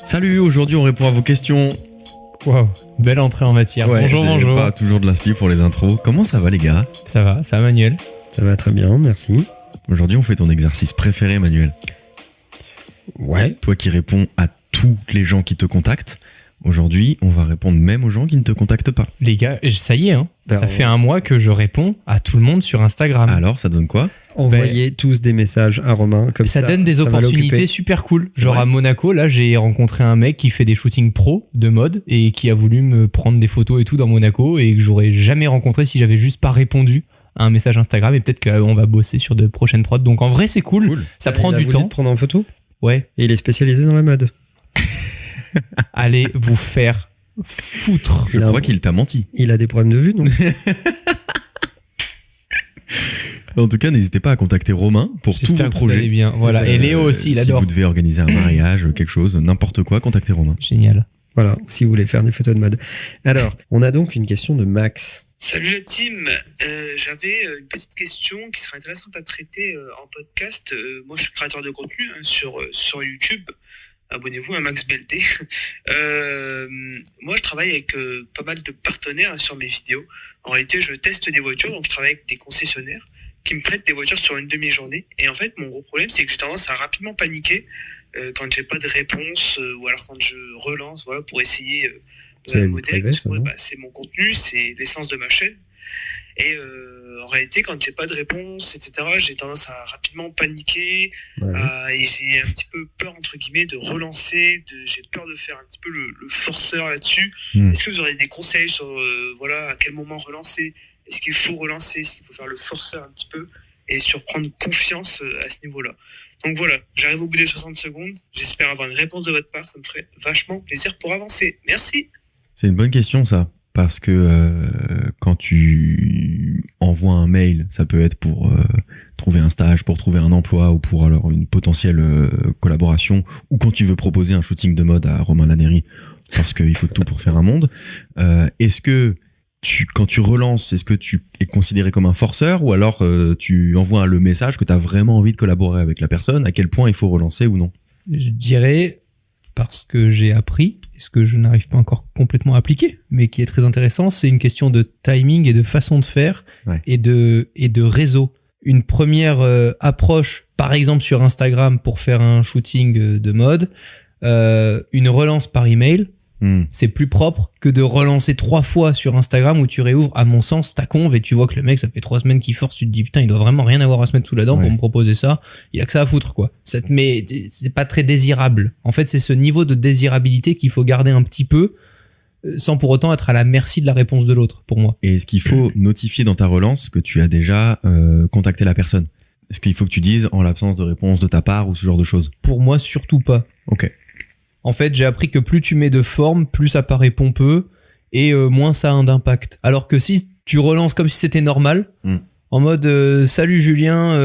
Salut, aujourd'hui on répond à vos questions. Waouh, belle entrée en matière. Ouais, bonjour. Pas toujours de l'inspi pour les intros. Comment ça va les gars ? Ça va Manuel ? Ça va très bien, merci. Aujourd'hui on fait ton exercice préféré Manuel. Ouais. Toi qui réponds à tous les gens qui te contactent, aujourd'hui on va répondre même aux gens qui ne te contactent pas. Les gars, ça y est, hein. Ça fait un mois que je réponds à tout le monde sur Instagram. Alors ça donne quoi ? Envoyez tous des messages à Romain, comme ça donne des opportunités super cool. Genre à Monaco, là j'ai rencontré un mec qui fait des shootings pro de mode et qui a voulu me prendre des photos et tout dans Monaco et que j'aurais jamais rencontré si j'avais juste pas répondu à un message Instagram, et peut-être qu'on va bosser sur de prochaines prods. Donc en vrai c'est cool. Ça prend du temps. Il a voulu te prendre en photo ? Ouais. Et il est spécialisé dans la mode. Allez vous faire foutre. Je crois qu'il t'a menti. Il a des problèmes de vue, donc. En tout cas, n'hésitez pas à contacter Romain pour tous vos projets. Vous allez bien. Voilà. Et Léo aussi, il adore. Si vous devez organiser un mariage, quelque chose, n'importe quoi, contactez Romain. Génial. Voilà, si vous voulez faire des photos de mode. Alors, on a donc une question de Max. Salut la team, j'avais une petite question qui serait intéressante à traiter en podcast. Moi, je suis créateur de contenu sur YouTube. Abonnez-vous à Max BLT. Moi, je travaille avec pas mal de partenaires sur mes vidéos. En réalité, je teste des voitures, donc je travaille avec des concessionnaires qui me prêtent des voitures sur une demi-journée. Et en fait, mon gros problème, c'est que j'ai tendance à rapidement paniquer quand j'ai pas de réponse ou alors quand je relance, voilà, pour essayer un modèle. C'est mon contenu, c'est l'essence de ma chaîne. Et en réalité, quand j'ai pas de réponse, etc., j'ai tendance à rapidement paniquer. Et j'ai un petit peu peur, entre guillemets, de relancer. J'ai peur de faire un petit peu le forceur là-dessus. Est-ce que vous aurez des conseils sur à quel moment relancer ? Est-ce qu'il faut relancer ? Est-ce qu'il faut faire le forceur un petit peu ? Et sur prendre confiance à ce niveau-là. Donc voilà, j'arrive au bout des 60 secondes. J'espère avoir une réponse de votre part. Ça me ferait vachement plaisir pour avancer. Merci. C'est une bonne question, ça. Parce que quand tu envoies un mail, ça peut être pour trouver un stage, pour trouver un emploi ou pour alors une potentielle collaboration, ou quand tu veux proposer un shooting de mode à Romain Laneri, parce qu'il faut tout pour faire un monde. Est-ce que quand tu relances, est-ce que tu es considéré comme un forceur, ou alors tu envoies le message que tu as vraiment envie de collaborer avec la personne, à quel point il faut relancer ou non ? Je dirais, parce que j'ai appris, ce que je n'arrive pas encore complètement à appliquer, mais qui est très intéressant, c'est une question de timing et de façon de faire, et de réseau. Une première approche, par exemple sur Instagram pour faire un shooting de mode, une relance par email, c'est plus propre que de relancer 3 fois sur Instagram où tu réouvres, à mon sens, ta conve et tu vois que le mec, ça fait 3 semaines qu'il force, tu te dis putain, il doit vraiment rien avoir à se mettre sous la dent pour me proposer ça. Il a que ça à foutre, quoi. Mais c'est pas très désirable. En fait, c'est ce niveau de désirabilité qu'il faut garder un petit peu sans pour autant être à la merci de la réponse de l'autre, pour moi. Et est-ce qu'il faut notifier dans ta relance que tu as déjà contacté la personne ? Est-ce qu'il faut que tu dises en l'absence de réponse de ta part ou ce genre de choses ? Pour moi, surtout pas. Ok. En fait, j'ai appris que plus tu mets de forme, plus ça paraît pompeux et moins ça a d'impact. Alors que si tu relances comme si c'était normal, en mode salut Julien,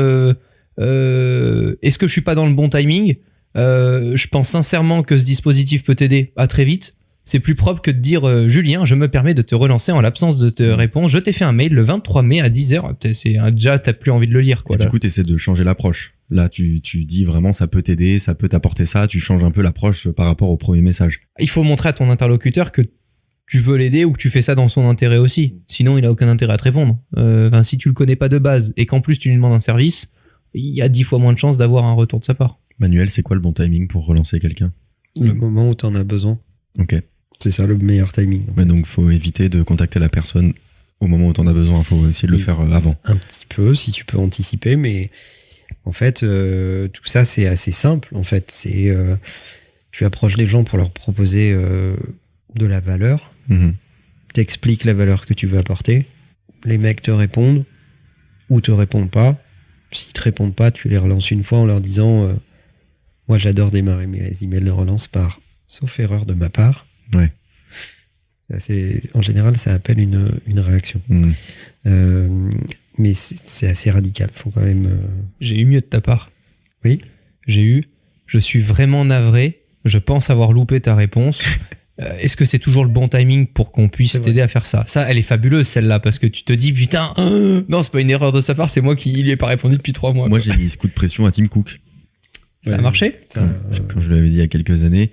est-ce que je suis pas dans le bon timing ? Je pense sincèrement que ce dispositif peut t'aider à très vite. C'est plus propre que de dire Julien, je me permets de te relancer en l'absence de te réponse. Je t'ai fait un mail le 23 mai à 10h. Déjà, t'as plus envie de le lire, quoi. Et du coup, t'essaies de changer l'approche. Là, tu dis vraiment, ça peut t'aider, ça peut t'apporter ça. Tu changes un peu l'approche par rapport au premier message. Il faut montrer à ton interlocuteur que tu veux l'aider ou que tu fais ça dans son intérêt aussi. Sinon, il a aucun intérêt à te répondre. Si tu le connais pas de base et qu'en plus tu lui demandes un service, il y a 10 fois moins de chances d'avoir un retour de sa part. Manuel, c'est quoi le bon timing pour relancer quelqu'un ? Le moment où t'en as besoin. Ok. C'est ça le meilleur timing. Mais donc, faut éviter de contacter la personne au moment où t'en as besoin. Faut essayer de le faire avant. Un petit peu, si tu peux anticiper, mais en fait, tout ça, c'est assez simple. En fait, tu approches les gens pour leur proposer de la valeur. T'expliques la valeur que tu veux apporter. Les mecs te répondent ou te répondent pas. S'ils te répondent pas, tu les relances une fois en leur disant Moi, j'adore démarrer mes emails de relance par sauf erreur de ma part. Ouais. En général, ça appelle une réaction. Mais c'est assez radical. Faut quand même. J'ai eu mieux de ta part. Oui. Je suis vraiment navré. Je pense avoir loupé ta réponse. Est-ce que c'est toujours le bon timing pour qu'on puisse t'aider à faire ça? Ça, elle est fabuleuse, celle-là, parce que tu te dis, putain, non, c'est pas une erreur de sa part, c'est moi qui lui ai pas répondu depuis 3 mois. Moi, j'ai mis ce coup de pression à Tim Cook. Ça a marché? Quand je lui avais dit il y a quelques années,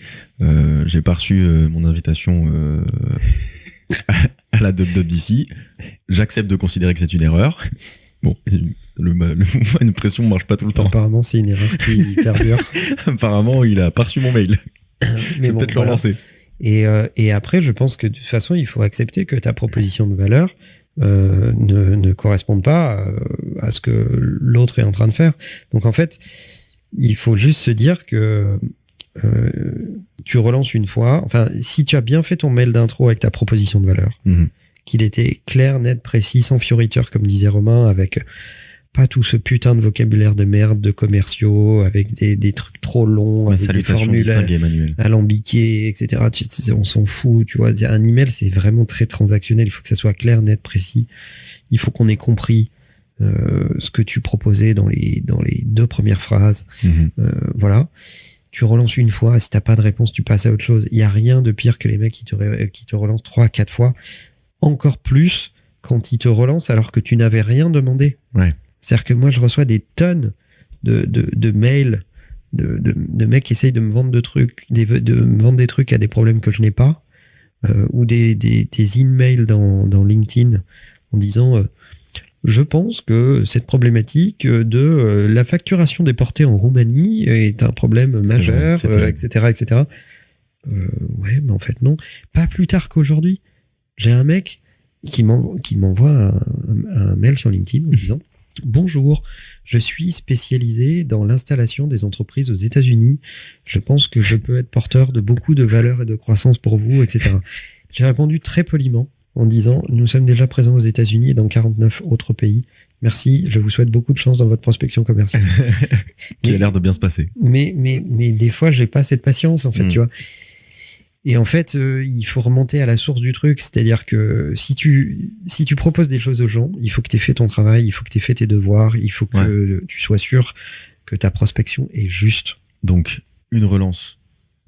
j'ai pas reçu mon invitation à la WWDC. J'accepte de considérer que c'est une erreur. Bon, une pression ne marche pas tout le temps. Apparemment, c'est une erreur qui perdure. Apparemment, il a pas reçu mon mail. Mais bon, peut-être le relancer. Et après, je pense que de toute façon, il faut accepter que ta proposition de valeur ne corresponde pas à ce que l'autre est en train de faire. Donc en fait, il faut juste se dire que tu relances une fois. Enfin, si tu as bien fait ton mail d'intro avec ta proposition de valeur, qu'il était clair, net, précis, sans fioriteur, comme disait Romain, avec pas tout ce putain de vocabulaire de merde de commerciaux, avec des trucs trop longs, avec des formules alambiquées, etc. On s'en fout, tu vois. Un email, c'est vraiment très transactionnel. Il faut que ça soit clair, net, précis. Il faut qu'on ait compris ce que tu proposais dans les 2 premières phrases. Voilà. Tu relances une fois, si t'as pas de réponse, tu passes à autre chose. Il y a rien de pire que les mecs qui te relancent 3-4 fois. Encore plus quand ils te relancent alors que tu n'avais rien demandé. Ouais. C'est-à-dire que moi, je reçois des tonnes de mails de mecs qui essayent de me vendre de me vendre des trucs à des problèmes que je n'ai pas, ou des emails dans LinkedIn en disant je pense que cette problématique de la facturation déportée en Roumanie est un problème majeur, etc. Ouais, mais en fait, non. Pas plus tard qu'aujourd'hui. J'ai un mec qui m'envoie un mail sur LinkedIn en disant « Bonjour, je suis spécialisé dans l'installation des entreprises aux États-Unis. Je pense que je peux être porteur de beaucoup de valeur et de croissance pour vous, etc. » J'ai répondu très poliment en disant « Nous sommes déjà présents aux États-Unis et dans 49 autres pays. Merci, je vous souhaite beaucoup de chance dans votre prospection commerciale. » Qui a l'air de bien se passer. Mais des fois, j'ai pas cette patience, en fait, tu vois. Et en fait, il faut remonter à la source du truc. C'est-à-dire que si tu proposes des choses aux gens, il faut que tu aies fait ton travail, il faut que tu aies fait tes devoirs, il faut que tu sois sûr que ta prospection est juste. Donc, une relance.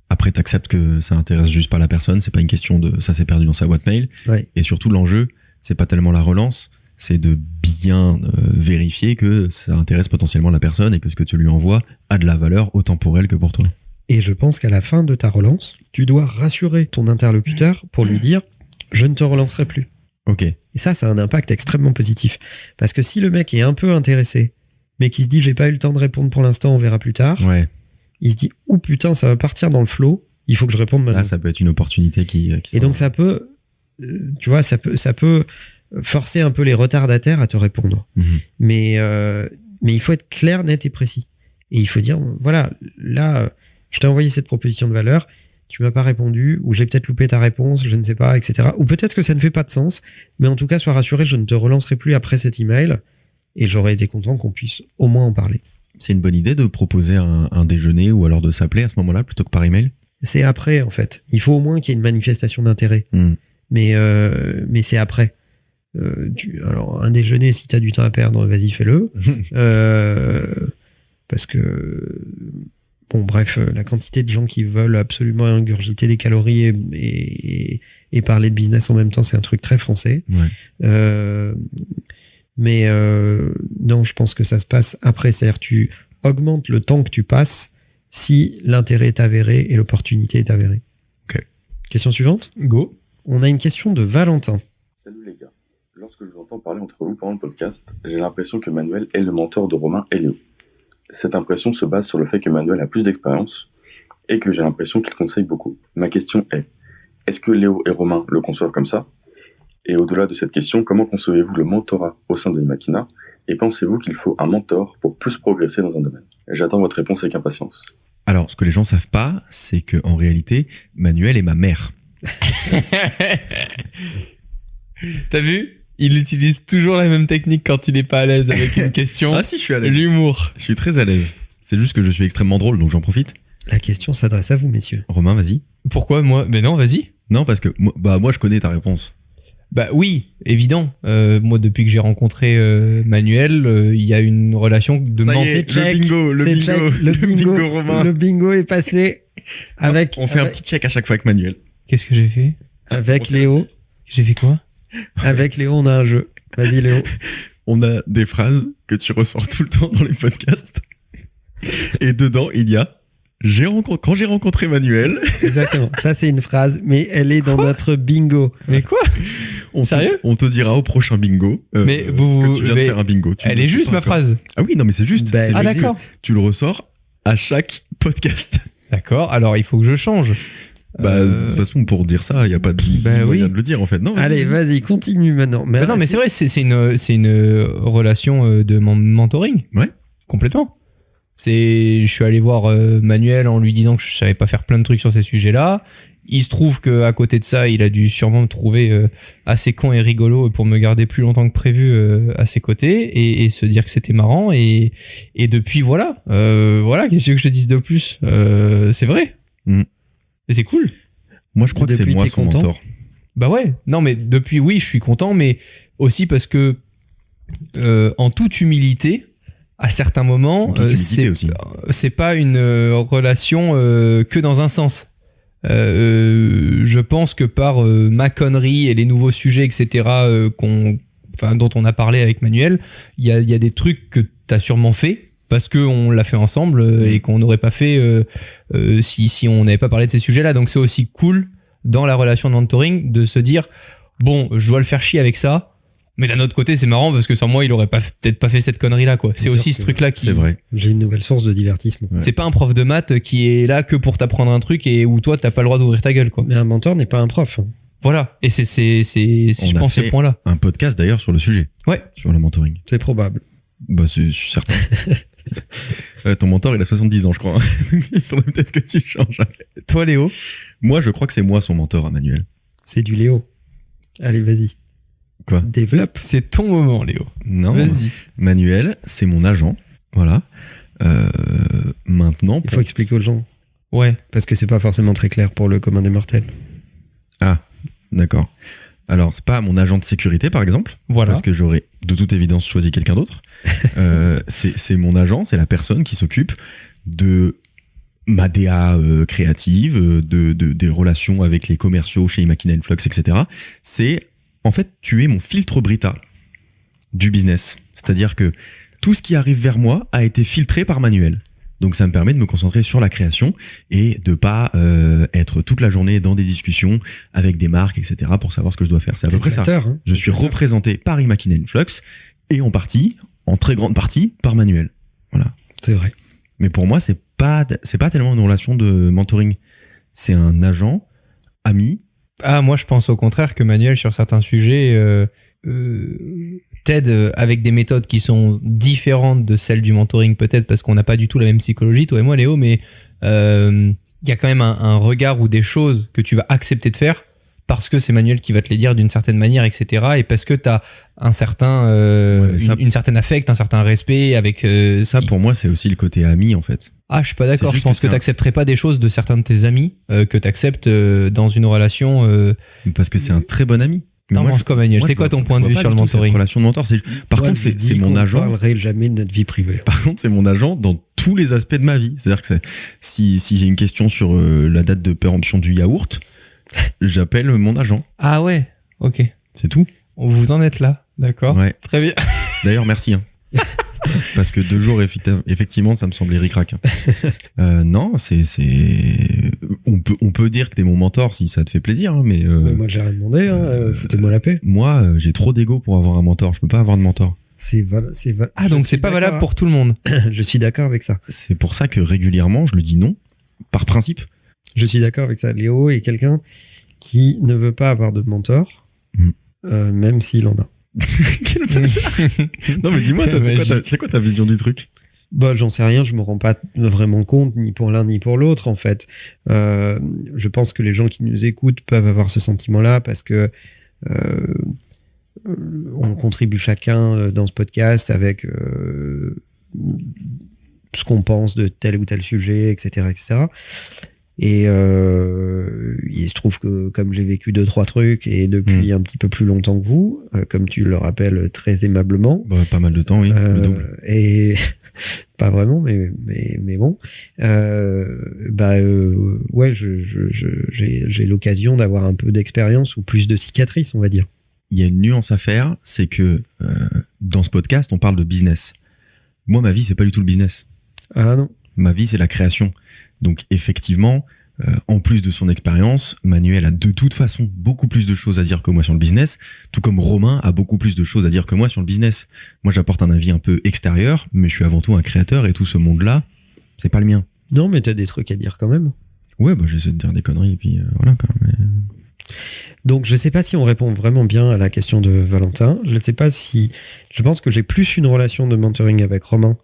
Après, tu acceptes que ça intéresse juste pas la personne. C'est pas une question de ça s'est perdu dans sa boîte mail. Ouais. Et surtout, l'enjeu, c'est pas tellement la relance, c'est de bien vérifier que ça intéresse potentiellement la personne et que ce que tu lui envoies a de la valeur autant pour elle que pour toi. Et je pense qu'à la fin de ta relance, tu dois rassurer ton interlocuteur pour lui dire « je ne te relancerai plus ». Ok. Et ça a un impact extrêmement positif. Parce que si le mec est un peu intéressé, mais qui se dit « j'ai pas eu le temps de répondre pour l'instant, on verra plus tard », il se dit « oh putain, ça va partir dans le flow, il faut que je réponde maintenant ». Là, ça peut être une opportunité qui et donc ça peut, tu vois, ça peut forcer un peu les retardataires à te répondre. Mais il faut être clair, net et précis. Et il faut dire « voilà, là... je t'ai envoyé cette proposition de valeur, tu m'as pas répondu, ou j'ai peut-être loupé ta réponse, je ne sais pas, etc. Ou peut-être que ça ne fait pas de sens, mais en tout cas, sois rassuré, je ne te relancerai plus après cet email, et j'aurais été content qu'on puisse au moins en parler. C'est une bonne idée de proposer un déjeuner ou alors de s'appeler à ce moment-là plutôt que par email? C'est après, en fait. Il faut au moins qu'il y ait une manifestation d'intérêt. Mais c'est après. Alors, un déjeuner, si t'as du temps à perdre, vas-y, fais-le. Parce que... bon, bref, la quantité de gens qui veulent absolument ingurgiter des calories et parler de business en même temps, c'est un truc très français. Mais non, je pense que ça se passe après. C'est-à-dire tu augmentes le temps que tu passes si l'intérêt est avéré et l'opportunité est avérée. Okay. Question suivante. Go. On a une question de Valentin. Salut les gars. Lorsque je vous entends parler entre vous pendant le podcast, j'ai l'impression que Manuel est le mentor de Romain et Léo. Cette impression se base sur le fait que Manuel a plus d'expérience et que j'ai l'impression qu'il conseille beaucoup. Ma question est-ce que Léo et Romain le conçoivent comme ça? Et au-delà de cette question, comment concevez-vous le mentorat au sein de Imakina? Et pensez-vous qu'il faut un mentor pour plus progresser dans un domaine? J'attends votre réponse avec impatience. Alors, ce que les gens savent pas, c'est que en réalité, Manuel est ma mère. T'as vu? Il utilise toujours la même technique quand il est pas à l'aise avec une question. Ah si, je suis à l'aise. L'humour. Je suis très à l'aise. C'est juste que je suis extrêmement drôle, donc j'en profite. La question s'adresse à vous, messieurs. Romain, vas-y. Pourquoi moi? Mais non, vas-y. Non, parce que moi, je connais ta réponse. Bah oui, évident. Moi, depuis que j'ai rencontré Manuel, il y a une relation de Ça y mentor. est, le bingo, Romain. Le bingo est passé avec. On fait un petit check à chaque fois avec Manuel. Qu'est-ce que j'ai fait? Avec Léo. J'ai fait quoi? Avec Léo, on a un jeu. Vas-y, Léo. On a des phrases que tu ressors tout le temps dans les podcasts. Et dedans, il y a quand j'ai rencontré Manuel. Exactement. Ça, c'est une phrase, mais elle est dans notre bingo. Mais quoi? Sérieux? On te dira au prochain bingo Mais que tu viens de faire un bingo. Elle est juste ma phrase. Ah oui, non, mais c'est juste. Bah, c'est ah juste. d'accord. Tu le ressors à chaque podcast. D'accord, alors il faut que je change. De toute façon, pour dire ça, il n'y a pas de moyen de le dire en fait. Non, Allez, vas-y, continue maintenant. Mais non, mais c'est vrai, c'est une relation de mentoring. Ouais. Complètement. Je suis allé voir Manuel en lui disant que je savais pas faire plein de trucs sur ces sujets-là. Il se trouve qu'à côté de ça, il a dû sûrement me trouver assez con et rigolo pour me garder plus longtemps que prévu à ses côtés et se dire que c'était marrant. Et depuis, voilà, qu'est-ce que je te dise de plus? C'est vrai. Et c'est cool. Moi, je crois que c'est moi son mentor. Bah ouais. Non, mais depuis, oui, je suis content, mais aussi parce que, en toute humilité, à certains moments, c'est pas une relation que dans un sens. Je pense que par ma connerie et les nouveaux sujets, etc., dont on a parlé avec Manuel, il y a des trucs que t'as sûrement fait parce qu'on l'a fait ensemble et qu'on n'aurait pas fait si on n'avait pas parlé de ces sujets-là. Donc c'est aussi cool dans la relation de mentoring de se dire bon, je dois le faire chier avec ça. Mais d'un autre côté, c'est marrant parce que sans moi, il aurait peut-être pas fait cette connerie-là, quoi. C'est aussi ce truc-là qui. C'est vrai. J'ai une nouvelle source de divertissement. Ouais. C'est pas un prof de maths qui est là que pour t'apprendre un truc et où toi, t'as pas le droit d'ouvrir ta gueule, quoi. Mais un mentor n'est pas un prof. Voilà. Et c'est je pense, ce point-là. Un podcast d'ailleurs sur le sujet. Ouais. Sur le mentoring. C'est probable. Bah, c'est certain. Ton mentor, il a 70 ans, je crois. Il faudrait peut-être que tu changes. Toi, Léo? Moi, je crois que c'est moi son mentor, Manuel. C'est du Léo. Allez, vas-y. Quoi? Développe. C'est ton moment, Léo. Non. Vas-y. Manuel, c'est mon agent. Voilà. Maintenant. Il faut expliquer aux gens. Ouais. Parce que c'est pas forcément très clair pour le commun des mortels. Ah, d'accord. Alors, c'est pas mon agent de sécurité, par exemple. Voilà. Parce que j'aurais de toute évidence choisi quelqu'un d'autre. C'est mon agent, c'est la personne qui s'occupe de ma DA créative, des relations avec les commerciaux chez Imakina Influx, etc. C'est, en fait, tu es mon filtre Brita du business. C'est-à-dire que tout ce qui arrive vers moi a été filtré par Manuel. Donc ça me permet de me concentrer sur la création et de pas être toute la journée dans des discussions avec des marques, etc. pour savoir ce que je dois faire. C'est à peu près ça. Hein, je suis représenté par Imakina Influx et en très grande partie, par Manuel. Voilà. C'est vrai. Mais pour moi, c'est pas tellement une relation de mentoring. C'est un agent, ami. Ah, moi, je pense au contraire que Manuel, sur certains sujets, t'aide avec des méthodes qui sont différentes de celles du mentoring, peut-être parce qu'on n'a pas du tout la même psychologie, toi et moi, Léo, mais y a quand même un regard ou des choses que tu vas accepter de faire parce que c'est Manuel qui va te les dire d'une certaine manière, etc. Et parce que t'as un certain, une certaine affect, un certain respect avec... ça, pour moi, c'est aussi le côté ami, en fait. Ah, je suis pas d'accord. Je pense que t'accepterais pas des choses de certains de tes amis que t'acceptes dans une relation... Parce que c'est un très bon ami. T'en penses quoi, Manuel? C'est quoi ton point de vue sur le mentoring? Relation de mentor, par contre, c'est mon agent. On parlerait jamais de notre vie privée. Par contre, c'est mon agent dans tous les aspects de ma vie. C'est-à-dire que si j'ai une question sur la date de péremption du yaourt, j'appelle mon agent. Ah ouais, ok. C'est tout. Vous en êtes là, d'accord. Ouais. Très bien. D'ailleurs, merci. Parce que 2 jours, effectivement, ça me semblait ric-rac. Non, on peut dire que t'es mon mentor si ça te fait plaisir, hein, mais moi, j'ai rien demandé. Foutez-moi la paix. Moi, j'ai trop d'ego pour avoir un mentor. Je peux pas avoir de mentor. Ah, donc c'est pas valable pour tout le monde. Je suis d'accord avec ça. C'est pour ça que régulièrement, je le dis non, par principe. Je suis d'accord avec ça. Léo est quelqu'un qui ne veut pas avoir de mentor, même s'il en a. Non, mais dis-moi, c'est quoi ta vision du truc? Bah, j'en sais rien, je me rends pas vraiment compte, ni pour l'un ni pour l'autre, en fait. Je pense que les gens qui nous écoutent peuvent avoir ce sentiment-là parce que on contribue chacun dans ce podcast avec ce qu'on pense de tel ou tel sujet, etc., etc. Et il se trouve que comme j'ai vécu 2-3 trucs et depuis un petit peu plus longtemps que vous, comme tu le rappelles très aimablement, pas mal de temps, oui, le double. Et pas vraiment, mais bon, ouais, j'ai l'occasion d'avoir un peu d'expérience ou plus de cicatrices, on va dire. Il y a une nuance à faire, c'est que dans ce podcast, on parle de business. Moi, ma vie, c'est pas du tout le business. Ah non. Ma vie, c'est la création. Donc, effectivement, en plus de son expérience, Manuel a de toute façon beaucoup plus de choses à dire que moi sur le business, tout comme Romain a beaucoup plus de choses à dire que moi sur le business. Moi, j'apporte un avis un peu extérieur, mais je suis avant tout un créateur et tout ce monde-là, c'est pas le mien. Non, mais t'as des trucs à dire quand même. Ouais, j'essaie de dire des conneries et puis voilà quand même. Donc, je sais pas si on répond vraiment bien à la question de Valentin. Je ne sais pas si... Je pense que j'ai plus une relation de mentoring avec Romain.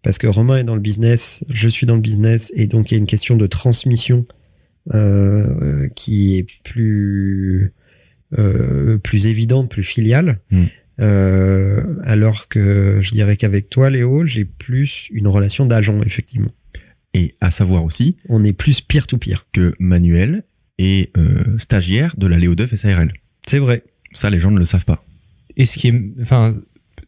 Parce que Romain est dans le business, je suis dans le business, et donc il y a une question de transmission qui est plus évidente, plus filiale. Alors que je dirais qu'avec toi, Léo, j'ai plus une relation d'agent, effectivement. Et à savoir aussi... On est plus peer-to-peer. Que Manuel est stagiaire de la Léo Duff SARL. C'est vrai. Ça, les gens ne le savent pas. Et ce qui est... Enfin,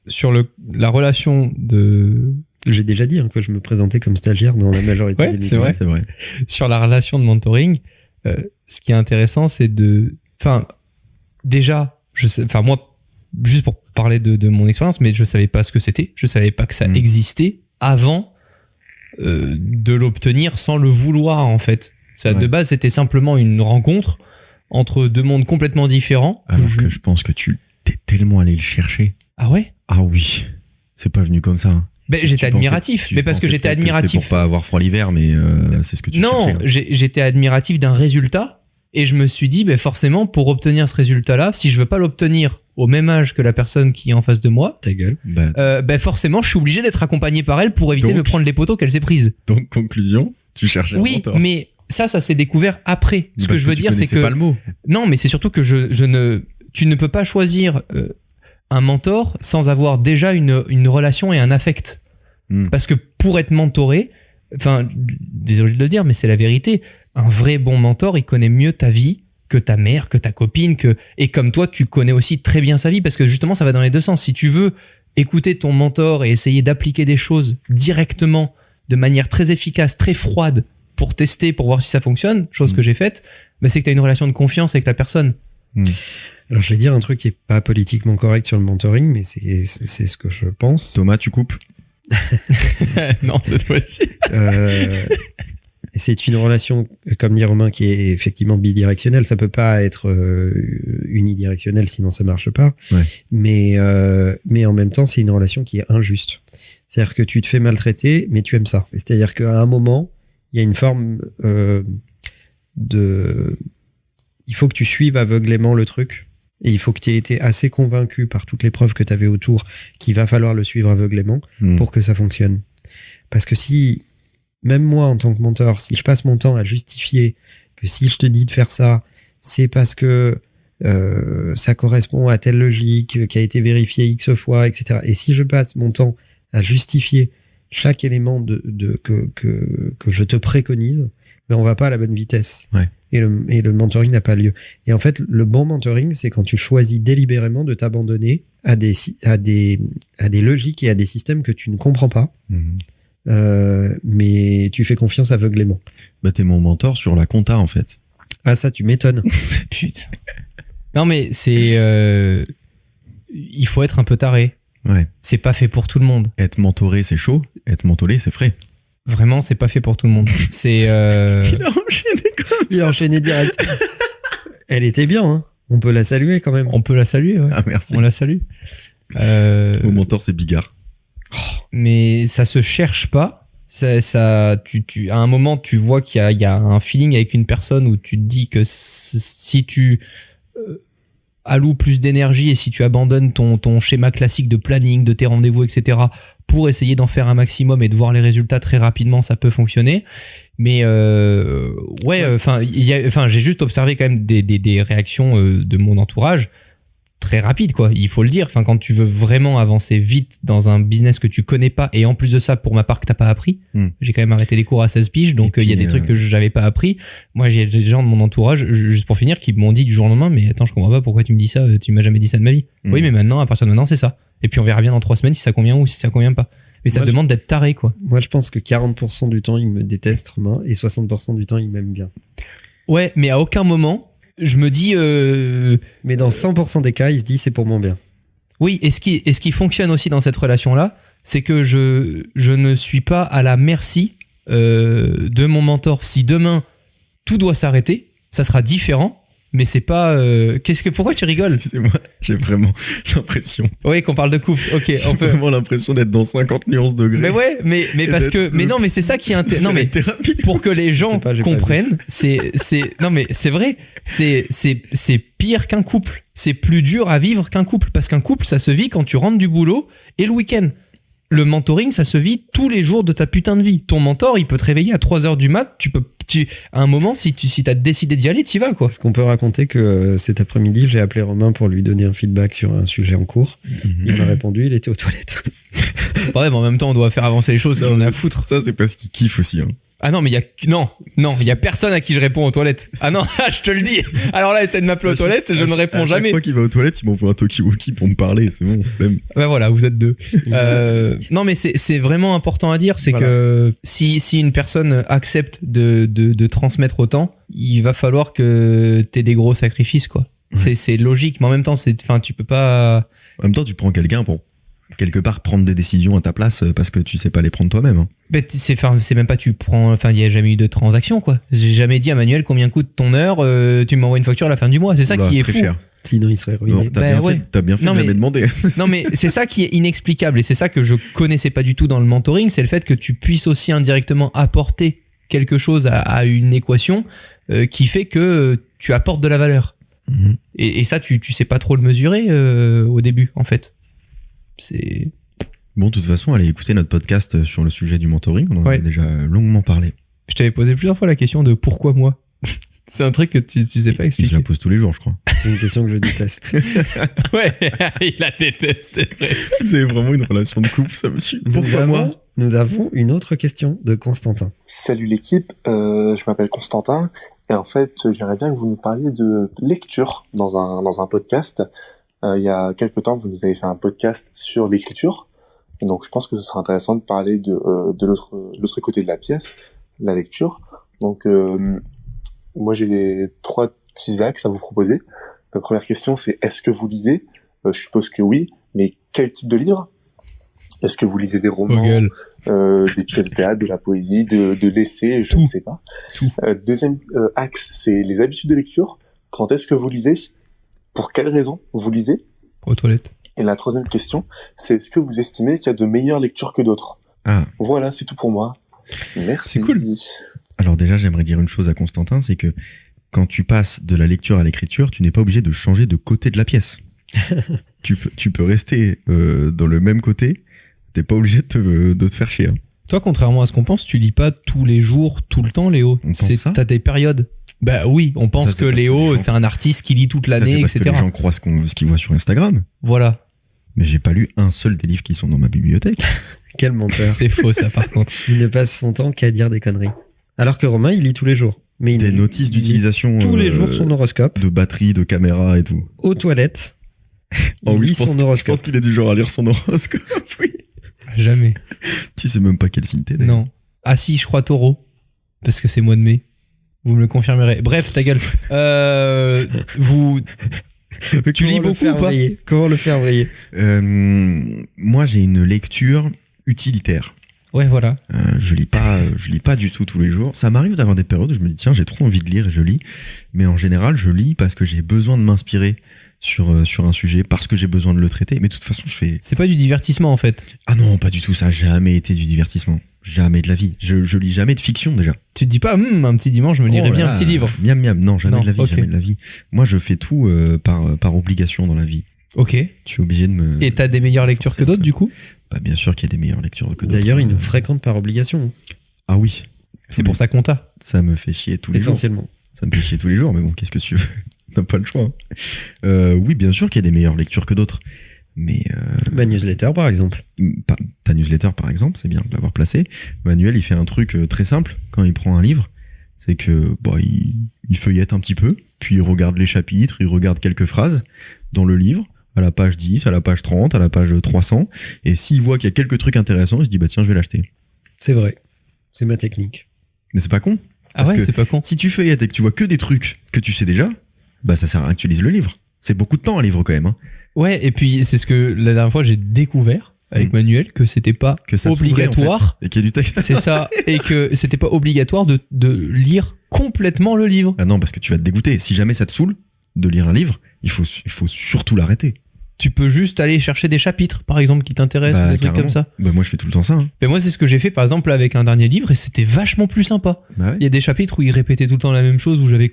sur la relation de... J'ai déjà dit que je me présentais comme stagiaire dans la majorité des meetings. C'est vrai. Sur la relation de mentoring, ce qui est intéressant, c'est de... Enfin, déjà, moi, juste pour parler de mon expérience, mais je savais pas ce que c'était. Je savais pas que ça existait avant de l'obtenir sans le vouloir, en fait. Ça, de base, c'était simplement une rencontre entre deux mondes complètement différents. Alors que je pense que tu t'es tellement allé le chercher. Ah ouais ? Ah oui. C'est pas venu comme ça. J'étais admiratif, mais parce que j'étais admiratif. C'était pour pas avoir froid l'hiver, mais c'est ce que tu cherchais. Non, j'étais admiratif d'un résultat et je me suis dit, forcément, pour obtenir ce résultat-là, si je veux pas l'obtenir au même âge que la personne qui est en face de moi, ta gueule, forcément, je suis obligé d'être accompagné par elle pour éviter de me prendre les potos qu'elle s'est prises. Donc, conclusion, tu cherchais un mentor. Oui, mais ça s'est découvre après. Ce que je veux dire, c'est que... pas le mot. Non, mais c'est surtout que tu ne peux pas choisir... un mentor sans avoir déjà une relation et un affect. Parce que pour être mentoré, désolé de le dire, mais c'est la vérité, un vrai bon mentor, il connaît mieux ta vie que ta mère, que ta copine, et comme toi, tu connais aussi très bien sa vie, parce que justement, ça va dans les deux sens. Si tu veux écouter ton mentor et essayer d'appliquer des choses directement, de manière très efficace, très froide, pour tester, pour voir si ça fonctionne, chose que j'ai faite, c'est que tu as une relation de confiance avec la personne. Alors, je vais dire un truc qui est pas politiquement correct sur le mentoring, mais c'est ce que je pense. Thomas, tu coupes? Non, cette fois-ci. C'est une relation, comme dit Romain, qui est effectivement bidirectionnelle. Ça peut pas être unidirectionnel, sinon ça marche pas. Ouais. Mais en même temps, c'est une relation qui est injuste. C'est-à-dire que tu te fais maltraiter, mais tu aimes ça. C'est-à-dire qu'à un moment, il y a une forme il faut que tu suives aveuglément le truc. Et il faut que tu aies été assez convaincu par toutes les preuves que tu avais autour qu'il va falloir le suivre aveuglément pour que ça fonctionne. Parce que si, même moi en tant que mentor, si je passe mon temps à justifier que si je te dis de faire ça, c'est parce que ça correspond à telle logique qui a été vérifiée X fois, etc. Et si je passe mon temps à justifier chaque élément que je te préconise, on va pas à la bonne vitesse. Ouais. Et le mentoring n'a pas lieu. Et en fait, le bon mentoring, c'est quand tu choisis délibérément de t'abandonner à des logiques et à des systèmes que tu ne comprends pas, mais tu fais confiance aveuglément. T'es mon mentor sur la compta, en fait. Ah, ça, tu m'étonnes. Putain. Non, mais c'est... il faut être un peu taré. Ouais. C'est pas fait pour tout le monde. Être mentoré, c'est chaud. Être mentolé, c'est frais. Vraiment, c'est pas fait pour tout le monde. C'est. Il a enchaîné comme ça. Il a enchaîné direct. Elle était bien, hein. On peut la saluer quand même. On peut la saluer, ouais. Ah, merci. On la salue. Mon mentor, c'est Bigard. Mais ça se cherche pas. À un moment, tu vois qu'il y a un feeling avec une personne où tu te dis que si tu alloues plus d'énergie et si tu abandonnes ton schéma classique de planning, de tes rendez-vous, etc., pour essayer d'en faire un maximum et de voir les résultats très rapidement, ça peut fonctionner. Mais j'ai juste observé quand même des réactions de mon entourage très rapide, quoi. Il faut le dire. Enfin, quand tu veux vraiment avancer vite dans un business que tu connais pas, et en plus de ça, pour ma part, que t'as pas appris, j'ai quand même arrêté les cours à 16 piges, donc il y a des trucs que j'avais pas appris. Moi, j'ai des gens de mon entourage, juste pour finir, qui m'ont dit du jour au lendemain, mais attends, je comprends pas pourquoi tu me dis ça, tu m'as jamais dit ça de ma vie. Oui, mais maintenant, à partir de maintenant, c'est ça. Et puis on verra bien dans 3 semaines si ça convient ou si ça convient pas. Mais ça demande d'être taré, quoi. Moi, je pense que 40% du temps, il me déteste, Romain, et 60% du temps, il m'aime bien. Ouais, mais à aucun moment, je me dis... Mais dans 100% des cas, il se dit c'est pour mon bien. Oui, et ce qui fonctionne aussi dans cette relation-là, c'est que je ne suis pas à la merci de mon mentor. Si demain, tout doit s'arrêter, ça sera différent. Mais c'est pas... Pourquoi tu rigoles ? Excusez-moi, j'ai vraiment l'impression... Oui, qu'on parle de couple, ok. J'ai vraiment l'impression d'être dans 50 nuances degrés. Mais ouais, mais parce que... Mais non, mais c'est ça qui est... Non, mais pour que les gens comprennent, non, mais c'est vrai, c'est pire qu'un couple. C'est plus dur à vivre qu'un couple. Parce qu'un couple, ça se vit quand tu rentres du boulot et le week-end. Le mentoring, ça se vit tous les jours de ta putain de vie. Ton mentor, il peut te réveiller à 3h du mat, à un moment, si t'as décidé d'y aller, t'y vas, quoi. Est-ce qu'on peut raconter que cet après-midi, j'ai appelé Romain pour lui donner un feedback sur un sujet en cours. Il m'a répondu, il était aux toilettes. Ouais, mais en même temps, on doit faire avancer les choses qu'on a à foutre. Ça, c'est parce qu'il kiffe aussi. Hein. Ah non, mais il y a personne à qui je réponds aux toilettes. Ah non, je te le dis. Alors là, essaie de m'appeler aux toilettes, je ne réponds jamais. Chaque fois qu'il va aux toilettes, il m'envoie un talkie-walkie pour me parler, c'est bon. Même. Bah voilà, vous êtes deux. Non, mais c'est vraiment important à dire, c'est que si une personne accepte de transmettre autant, il va falloir que t'aies des gros sacrifices, quoi. Ouais. C'est logique, mais en même temps, tu peux pas... En même temps, tu prends quelqu'un pour quelque part prendre des décisions à ta place parce que tu sais pas les prendre toi-même. Hein. C'est même pas tu prends, enfin il y a jamais eu de transaction, quoi. J'ai jamais dit à Manuel combien coûte ton heure, tu m'envoies une facture à la fin du mois, c'est ça qui est fou. Cher. Sinon il serait ruiné. T'as bien fait de jamais demander. Non mais c'est ça qui est inexplicable et c'est ça que je connaissais pas du tout dans le mentoring, c'est le fait que tu puisses aussi indirectement apporter quelque chose à une équation qui fait que tu apportes de la valeur. Et ça tu sais pas trop le mesurer au début en fait. C'est... Bon, de toute façon, allez écouter notre podcast sur le sujet du mentoring. On en a déjà longuement parlé. Je t'avais posé plusieurs fois la question de pourquoi moi. C'est un truc que tu sais pas expliquer. Je la pose tous les jours, je crois. C'est une question que je déteste. Ouais, il la déteste, c'est vrai. Vous avez vraiment une relation de couple, ça me suit. Pourquoi moi ? Nous avons une autre question de Constantin. Salut l'équipe, je m'appelle Constantin. Et en fait, j'aimerais bien que vous nous parliez de lecture dans un podcast. Il y a quelques temps, vous nous avez fait un podcast sur l'écriture. Et donc, je pense que ce serait intéressant de parler de l'autre côté de la pièce, la lecture. Donc, moi, j'ai 3 petits axes à vous proposer. La première question, c'est est-ce que vous lisez ? Je suppose que oui, mais quel type de livre ? Est-ce que vous lisez des romans, des pièces de théâtre, de la poésie, de l'essai, je ne sais pas. Deuxième axe, c'est les habitudes de lecture. Quand est-ce que vous lisez ? Pour quelles raisons vous lisez ? Aux toilettes. Et la troisième question, c'est est-ce que vous estimez qu'il y a de meilleures lectures que d'autres ? Voilà, c'est tout pour moi. Merci. C'est cool. Alors déjà, j'aimerais dire une chose à Constantin, c'est que quand tu passes de la lecture à l'écriture, tu n'es pas obligé de changer de côté de la pièce. tu peux rester dans le même côté, t'es pas obligé de te faire chier. Hein. Toi, contrairement à ce qu'on pense, tu lis pas tous les jours, tout le temps, Léo. T'as des périodes. Bah oui, on pense que Léo, c'est un artiste qui lit toute l'année, etc. Parce que les gens croient ce qu'ils voient sur Instagram. Voilà. Mais j'ai pas lu un seul des livres qui sont dans ma bibliothèque. Quel menteur. C'est faux, ça, par contre. Il ne passe son temps qu'à dire des conneries. Alors que Romain, il lit tous les jours. Mais des notices d'utilisation. Tous les jours son horoscope. De batterie, de caméra et tout. Aux toilettes. Il lit son horoscope. Je pense qu'il est du genre à lire son horoscope, oui. Jamais. Tu sais même pas quel signe t'es, d'ailleurs. Non. Ah si, je crois taureau. Parce que c'est mois de mai. Vous me le confirmerez. Bref, ta gueule. Tu lis beaucoup ou pas ? Comment le faire briller ? Moi, j'ai une lecture utilitaire. Ouais, voilà. Je lis pas du tout tous les jours. Ça m'arrive d'avoir des périodes où je me dis tiens, j'ai trop envie de lire et je lis. Mais en général, je lis parce que j'ai besoin de m'inspirer sur un sujet, parce que j'ai besoin de le traiter. Mais de toute façon, je fais... C'est pas du divertissement, en fait. Ah non, pas du tout. Ça a jamais été du divertissement. Jamais de la vie. Je lis jamais de fiction, déjà. Tu te dis pas, un petit dimanche, je me lirais bien un petit livre. Miam, miam. Non, jamais de la vie, jamais de la vie. Moi, je fais tout par obligation dans la vie. Ok. Je suis obligé de me... Et t'as des meilleures lectures que d'autres, du coup ? Bah, bien sûr qu'il y a des meilleures lectures que d'autres. D'ailleurs, il nous fréquente par obligation. Ah oui. C'est pour ça qu'on t'a. Ça me fait chier tous les jours. Essentiellement. Ça me fait chier tous les jours, mais bon, qu'est-ce que tu veux ? T'as pas le choix. Oui, bien sûr qu'il y a des meilleures lectures que d'autres. Mais Ma newsletter, par exemple. Ta newsletter, par exemple, c'est bien de l'avoir placé. Manuel, il fait un truc très simple quand il prend un livre. C'est que il feuillette un petit peu, puis il regarde les chapitres, il regarde quelques phrases dans le livre, à la page 10, à la page 30, à la page 300. Et s'il voit qu'il y a quelques trucs intéressants, il se dit tiens, je vais l'acheter. C'est vrai. C'est ma technique. Mais c'est pas con. Ah ouais, que c'est pas con. Si tu feuillettes et que tu vois que des trucs que tu sais déjà, ça sert à rien que tu lises le livre. C'est beaucoup de temps un livre quand même. Hein. Ouais, et puis c'est ce que la dernière fois j'ai découvert avec Manuel, que c'était pas que ça obligatoire. En fait, et qu'il y a du texte. C'est ça, et que c'était pas obligatoire de lire complètement le livre. Ah non, parce que tu vas te dégoûter. Si jamais ça te saoule de lire un livre, il faut surtout l'arrêter. Tu peux juste aller chercher des chapitres, par exemple, qui t'intéressent, ou des trucs comme ça. Moi, je fais tout le temps ça. Hein. Mais moi, c'est ce que j'ai fait, par exemple, avec un dernier livre, et c'était vachement plus sympa. Ouais. Il y a des chapitres où il répétait tout le temps la même chose, où j'avais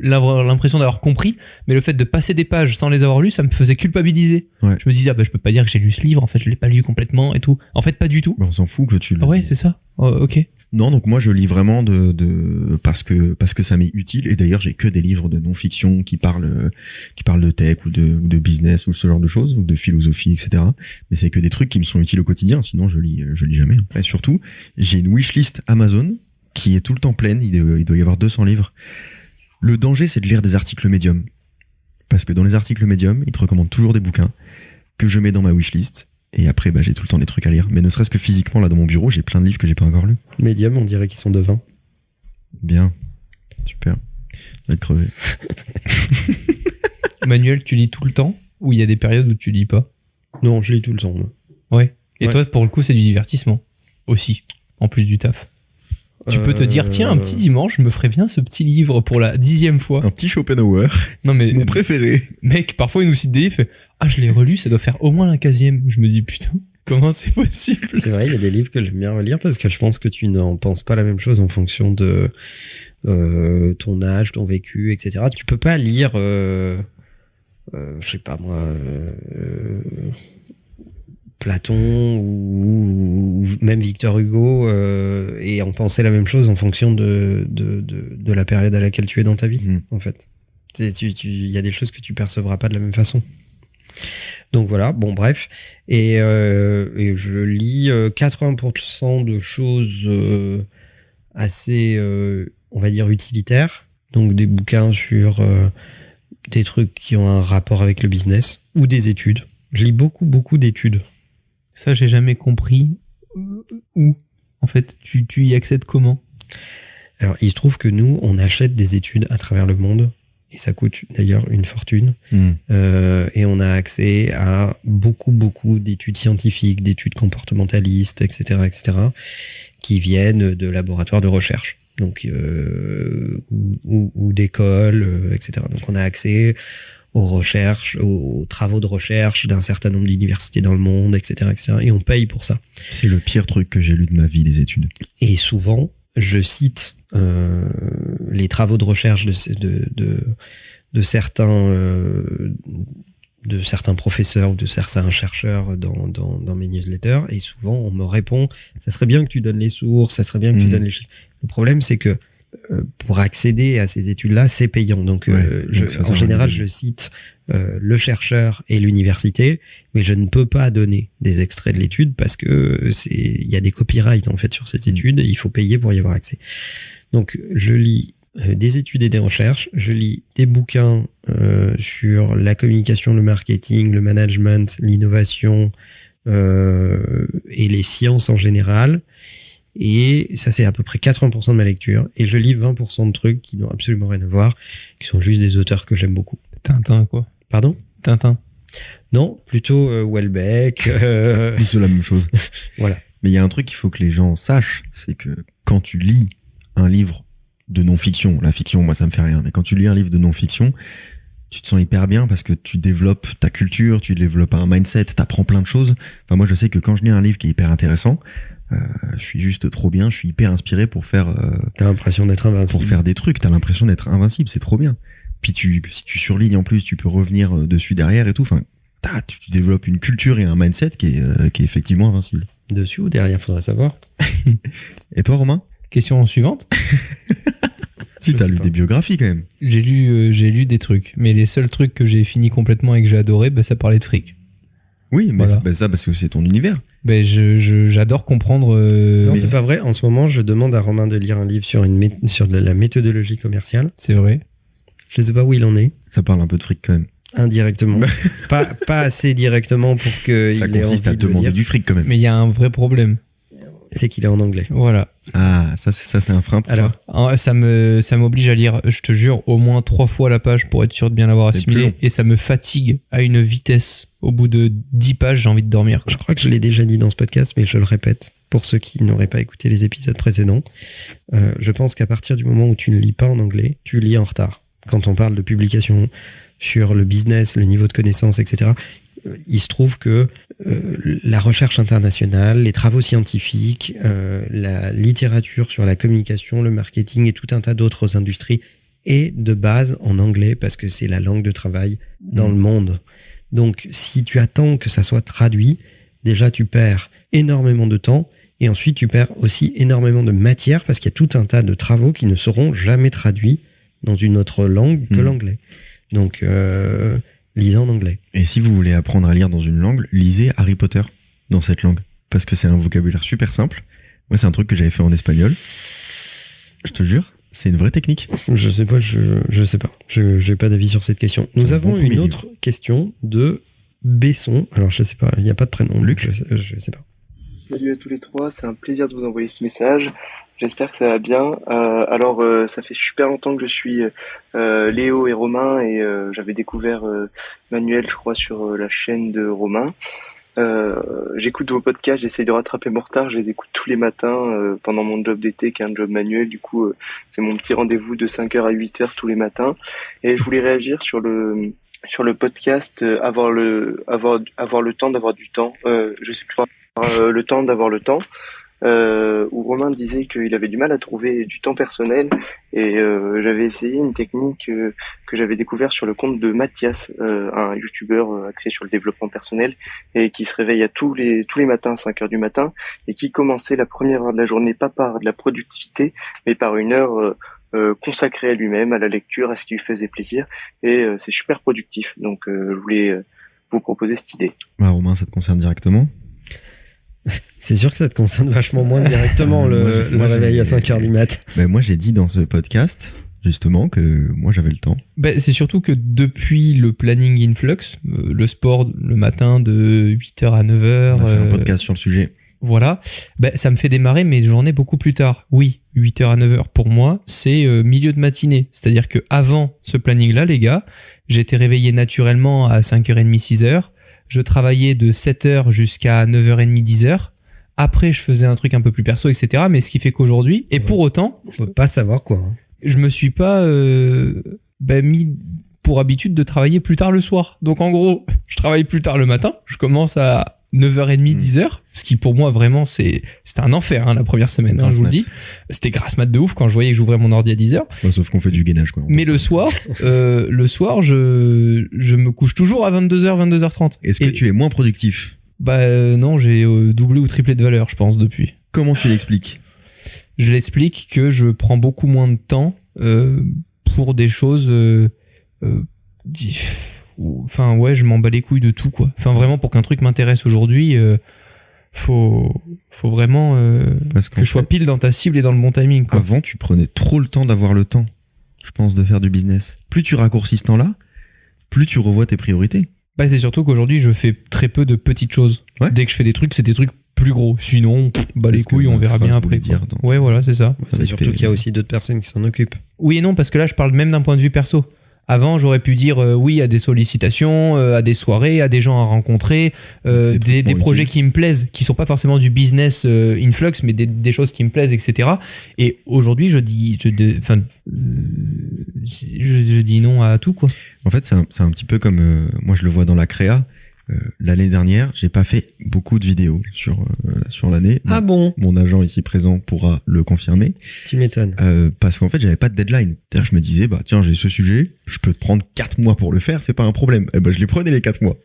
l'impression d'avoir compris, mais le fait de passer des pages sans les avoir lues, ça me faisait culpabiliser. Ouais. Je me disais, je peux pas dire que j'ai lu ce livre, en fait, je l'ai pas lu complètement et tout. En fait, pas du tout. On s'en fout que tu le... Ah ouais, c'est ça. Oh, ok. Non, donc moi je lis vraiment parce que ça m'est utile. Et d'ailleurs, j'ai que des livres de non-fiction qui parlent de tech ou de business ou ce genre de choses, ou de philosophie, etc. Mais c'est que des trucs qui me sont utiles au quotidien. Sinon, je lis jamais. Et surtout, j'ai une wishlist Amazon qui est tout le temps pleine. Il doit y avoir 200 livres. Le danger, c'est de lire des articles Medium. Parce que dans les articles Medium, ils te recommandent toujours des bouquins que je mets dans ma wishlist. Et après, j'ai tout le temps des trucs à lire. Mais ne serait-ce que physiquement, là, dans mon bureau, j'ai plein de livres que j'ai pas encore lus. Medium, on dirait qu'ils sont de 20. Bien. Super. Je vais être crevé. Manuel, tu lis tout le temps? Ou il y a des périodes où tu lis pas? Non, je lis tout le temps. Moi. Ouais. Et Ouais. toi, pour le coup, c'est du divertissement. Aussi. En plus du taf. Tu peux te dire, tiens, un petit dimanche, je me ferais bien ce petit livre pour la 10e fois. Un petit Schopenhauer. Non, mais. Mon préféré. Mec, parfois, il nous cite des livres, il fait, je l'ai relu, ça doit faire au moins la 15e. Je me dis, putain, comment c'est possible? C'est vrai, il y a des livres que j'aime bien relire parce que je pense que tu n'en penses pas la même chose en fonction de ton âge, ton vécu, etc. Tu peux pas lire, je sais pas moi, Platon ou même Victor Hugo et en penser la même chose en fonction de la période à laquelle tu es dans ta vie, en fait. Il y a des choses que tu percevras pas de la même façon. Donc voilà, bon bref. Et je lis 80% de choses assez, on va dire, utilitaires. Donc des bouquins sur des trucs qui ont un rapport avec le business ou des études. Je lis beaucoup d'études. Ça, j'ai jamais compris. Où? En fait, tu y accèdes comment? Alors, il se trouve que nous, on achète des études à travers le monde. Et ça coûte d'ailleurs une fortune. Et on a accès à beaucoup d'études scientifiques, d'études comportementalistes, etc., qui viennent de laboratoires de recherche. Donc, ou d'écoles, etc. Donc, on a accès aux recherches, aux travaux de recherche d'un certain nombre d'universités dans le monde, etc., et on paye pour ça. C'est le pire truc que j'ai lu de ma vie, les études. Et souvent, je cite les travaux de recherche de certains professeurs ou de certains chercheurs dans mes newsletters, et souvent on me répond, ça serait bien que tu donnes les sources, ça serait bien que tu donnes les chiffres. Le problème, c'est que pour accéder à ces études-là, c'est payant. Donc, en général, je cite le chercheur et l'université, mais je ne peux pas donner des extraits de l'étude parce que il y a des copyrights en fait sur cette étude et il faut payer pour y avoir accès. Donc, je lis des études et des recherches, je lis des bouquins sur la communication, le marketing, le management, l'innovation et les sciences en général. Et ça, c'est à peu près 80% de ma lecture. Et je lis 20% de trucs qui n'ont absolument rien à voir, qui sont juste des auteurs que j'aime beaucoup. Tintin, quoi. Pardon ? Tintin. Non, plutôt Houellebecq. C'est la même chose. Voilà. Mais il y a un truc qu'il faut que les gens sachent, c'est que quand tu lis un livre de non-fiction, la fiction, moi, ça me fait rien, mais quand tu lis un livre de non-fiction, tu te sens hyper bien parce que tu développes ta culture, tu développes un mindset, t'apprends plein de choses. Enfin, moi, je sais que quand je lis un livre qui est hyper intéressant, je suis juste trop bien, je suis hyper inspiré pour faire t'as l'impression d'être invincible, pour faire des trucs, t'as l'impression d'être invincible, c'est trop bien. Puis si tu surlignes en plus, tu peux revenir dessus derrière et tout, enfin tu développes une culture et un mindset qui est effectivement invincible. Dessus ou derrière, faudrait savoir. Et toi, Romain? Question suivante. Si, t'as lu des biographies quand même. J'ai lu des trucs, mais les seuls trucs que j'ai fini complètement et que j'ai adoré, ça parlait de fric. Oui, mais voilà. Ça, parce que c'est ton univers. J'adore comprendre. Non, c'est pas vrai. En ce moment, je demande à Romain de lire un livre sur de la méthodologie commerciale. C'est vrai. Je sais pas où il en est. Ça parle un peu de fric quand même. Indirectement. pas assez directement pour que ça il ait consiste à envie de demander lire. du fric quand même. Mais il y a un vrai problème. C'est qu'il est en anglais. Voilà. Ah, ça c'est un frein pour toi. Alors, ça m'oblige à lire, je te jure, au moins 3 fois la page pour être sûr de bien l'avoir assimilé. Et ça me fatigue à une vitesse. Au bout de 10 pages, j'ai envie de dormir. Je crois que je l'ai déjà dit dans ce podcast, mais je le répète pour ceux qui n'auraient pas écouté les épisodes précédents. Je pense qu'à partir du moment où tu ne lis pas en anglais, tu lis en retard. Quand on parle de publication sur le business, le niveau de connaissance, etc., il se trouve que la recherche internationale, les travaux scientifiques, la littérature sur la communication, le marketing et tout un tas d'autres industries est de base en anglais parce que c'est la langue de travail dans le monde. Donc, si tu attends que ça soit traduit, déjà tu perds énormément de temps et ensuite tu perds aussi énormément de matière parce qu'il y a tout un tas de travaux qui ne seront jamais traduits dans une autre langue que l'anglais. Donc, lisez en anglais. Et si vous voulez apprendre à lire dans une langue, lisez Harry Potter dans cette langue. Parce que c'est un vocabulaire super simple. Moi, c'est un truc que j'avais fait en espagnol. Je te jure, c'est une vraie technique. Je sais pas, je sais pas. Je n'ai pas d'avis sur cette question. Nous avons une autre question de Besson. Alors, je sais pas, il n'y a pas de prénom. Luc, je sais pas. Salut à tous les trois, c'est un plaisir de vous envoyer ce message. J'espère que ça va bien. Ça fait super longtemps que je suis Léo et Romain et j'avais découvert Manuel, je crois, sur la chaîne de Romain. J'écoute vos podcasts, j'essaie de rattraper mon retard, je les écoute tous les matins pendant mon job d'été qui est un job manuel. Du coup, c'est mon petit rendez-vous de 5h à 8h tous les matins. Et je voulais réagir sur le podcast avoir le temps d'avoir du temps. Je sais plus, le temps d'avoir le temps. Où Romain disait qu'il avait du mal à trouver du temps personnel et j'avais essayé une technique que j'avais découvert sur le compte de Mathias, un youtubeur axé sur le développement personnel et qui se réveille tous les matins à 5h du matin et qui commençait la première heure de la journée pas par de la productivité mais par une heure consacrée à lui-même, à la lecture, à ce qui lui faisait plaisir et c'est super productif. Donc je voulais vous proposer cette idée. Romain, ça te concerne directement ? C'est sûr que ça te concerne vachement moins directement le réveil à 5h du mat. Moi, j'ai dit dans ce podcast, justement, que moi, j'avais le temps. C'est surtout que depuis le planning Influx, le sport le matin de 8h à 9h... On a fait un podcast sur le sujet. Voilà. Ça me fait démarrer mes journées beaucoup plus tard. Oui, 8h à 9h pour moi, c'est milieu de matinée. C'est-à-dire que avant ce planning-là, les gars, j'étais réveillé naturellement à 5h30, 6h. Je travaillais de 7h jusqu'à 9h30, 10h. Après, je faisais un truc un peu plus perso, etc. Mais ce qui fait qu'aujourd'hui, et pour autant... On peut pas savoir quoi. Je me suis pas mis pour habitude de travailler plus tard le soir. Donc en gros, je travaille plus tard le matin. Je commence à 9h30, 10h. Ce qui pour moi, vraiment, c'était un enfer la première semaine, je vous le dis. C'était grasse mat de ouf quand je voyais que j'ouvrais mon ordi à 10h. Sauf qu'on fait du gainage, quoi. Mais le soir, je me couche toujours à 22h, 22h30. Est-ce que tu es moins productif ? Non, j'ai doublé ou triplé de valeur, je pense, depuis. Comment tu l'expliques ? Je l'explique que je prends beaucoup moins de temps pour des choses... Enfin, ouais, je m'en bats les couilles de tout, quoi. Enfin, vraiment, pour qu'un truc m'intéresse aujourd'hui, faut vraiment que je sois pile dans ta cible et dans le bon timing, quoi. Avant, tu prenais trop le temps d'avoir le temps, je pense, de faire du business. Plus tu raccourcis ce temps-là, plus tu revois tes priorités. C'est surtout qu'aujourd'hui, je fais très peu de petites choses. Ouais. Dès que je fais des trucs, c'est des trucs plus gros. Sinon, les couilles, on verra bien après. Ouais, voilà, c'est ça. C'est surtout qu'il y a aussi d'autres personnes qui s'en occupent. Oui et non, parce que là, je parle même d'un point de vue perso. Avant, j'aurais pu dire oui à des sollicitations, à des soirées, à des gens à rencontrer, des projets qui me plaisent, qui sont pas forcément du business influx, mais des choses qui me plaisent, etc. Et aujourd'hui, je dis non à tout, quoi. En fait, c'est un petit peu comme moi, je le vois dans la créa. L'année dernière, j'ai pas fait beaucoup de vidéos sur l'année. Ah bon ? Mon agent ici présent pourra le confirmer. Tu m'étonnes. Parce qu'en fait, j'avais pas de deadline. C'est-à-dire, je me disais, tiens, j'ai ce sujet, je peux te prendre 4 mois pour le faire, c'est pas un problème. Je les prenais les 4 mois.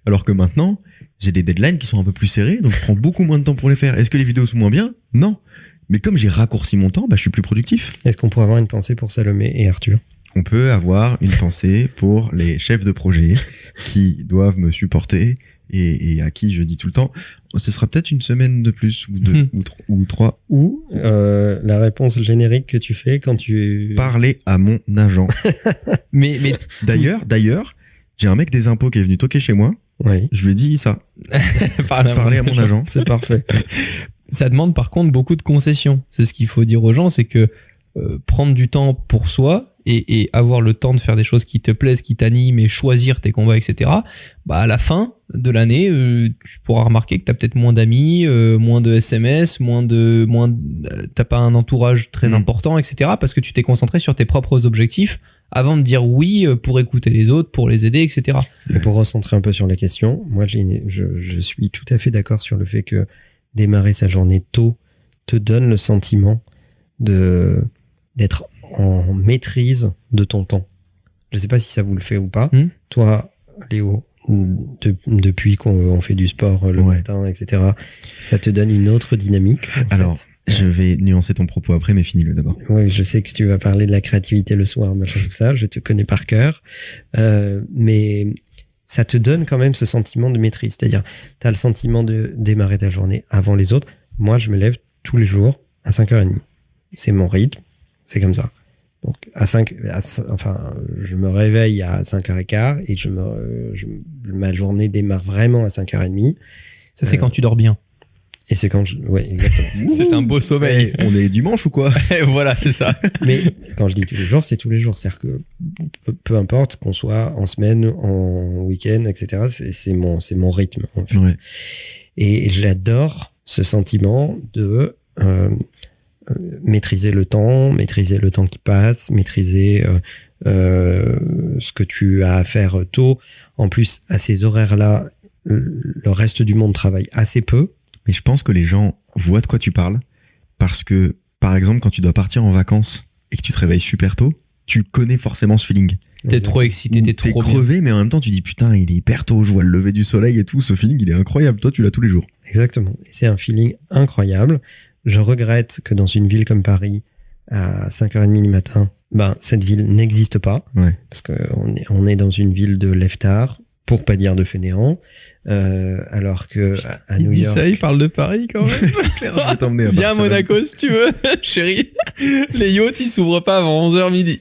Alors que maintenant, j'ai des deadlines qui sont un peu plus serrés, donc je prends beaucoup moins de temps pour les faire. Est-ce que les vidéos sont moins bien ? Non. Mais comme j'ai raccourci mon temps, je suis plus productif. Est-ce qu'on pourrait avoir une pensée pour Salomé et Arthur ? On peut avoir une pensée pour les chefs de projet qui doivent me supporter et à qui je dis tout le temps, ce sera peut-être une semaine de plus ou deux ou trois. Ou la réponse générique que tu fais quand tu... Parler à mon agent. Mais D'ailleurs, j'ai un mec des impôts qui est venu toquer chez moi. Oui. Je lui ai dit ça. Parler à mon agent. C'est parfait. Ça demande par contre beaucoup de concessions. C'est ce qu'il faut dire aux gens, c'est que prendre du temps pour soi et avoir le temps de faire des choses qui te plaisent, qui t'animent et choisir tes combats, etc. À la fin de l'année, tu pourras remarquer que t'as peut-être moins d'amis, moins de SMS, t'as pas un entourage très important, etc. Parce que tu t'es concentré sur tes propres objectifs avant de dire oui pour écouter les autres, pour les aider, etc. Et pour recentrer un peu sur la question, moi je suis tout à fait d'accord sur le fait que démarrer sa journée tôt te donne le sentiment d'être en maîtrise de ton temps. Je sais pas si ça vous le fait ou pas. Toi, Léo, depuis qu'on fait du sport le matin, etc., ça te donne une autre dynamique. Alors, je vais nuancer ton propos après, mais finis-le d'abord. Oui, je sais que tu vas parler de la créativité le soir, machin, tout ça. Je te connais par cœur. Mais ça te donne quand même ce sentiment de maîtrise. C'est-à-dire, tu as le sentiment de démarrer ta journée avant les autres. Moi, je me lève tous les jours à 5h30. C'est mon rythme. C'est comme ça. Donc, je me réveille à 5h15 et ma journée démarre vraiment à 5h30. Ça, c'est quand tu dors bien. Et c'est quand ouais, exactement. C'est un beau sommeil. On est dimanche ou quoi? Voilà, c'est ça. Mais quand je dis tous les jours, c'est tous les jours. C'est-à-dire que peu importe qu'on soit en semaine, en week-end, etc., c'est mon rythme, en fait. Ouais. Et j'adore ce sentiment de maîtriser le temps qui passe, maîtriser ce que tu as à faire tôt. En plus, à ces horaires-là, le reste du monde travaille assez peu. Mais je pense que les gens voient de quoi tu parles parce que, par exemple, quand tu dois partir en vacances et que tu te réveilles super tôt, tu connais forcément ce feeling. T'es trop excité, t'es trop crevé, bien. Mais en même temps, tu dis putain, il est hyper tôt, je vois le lever du soleil et tout. Ce feeling, il est incroyable. Toi, tu l'as tous les jours. Exactement. Et c'est un feeling incroyable. Je regrette que dans une ville comme Paris, à 5h30 du matin, cette ville n'existe pas. Ouais. Parce qu'on est dans une ville de lève-tard, pour pas dire de fainéants. Alors que à New York... Il parle de Paris quand même. C'est clair, je vais t'emmener à Viens à Monaco si tu veux, chérie. Les yachts, ils s'ouvrent pas avant 11h midi.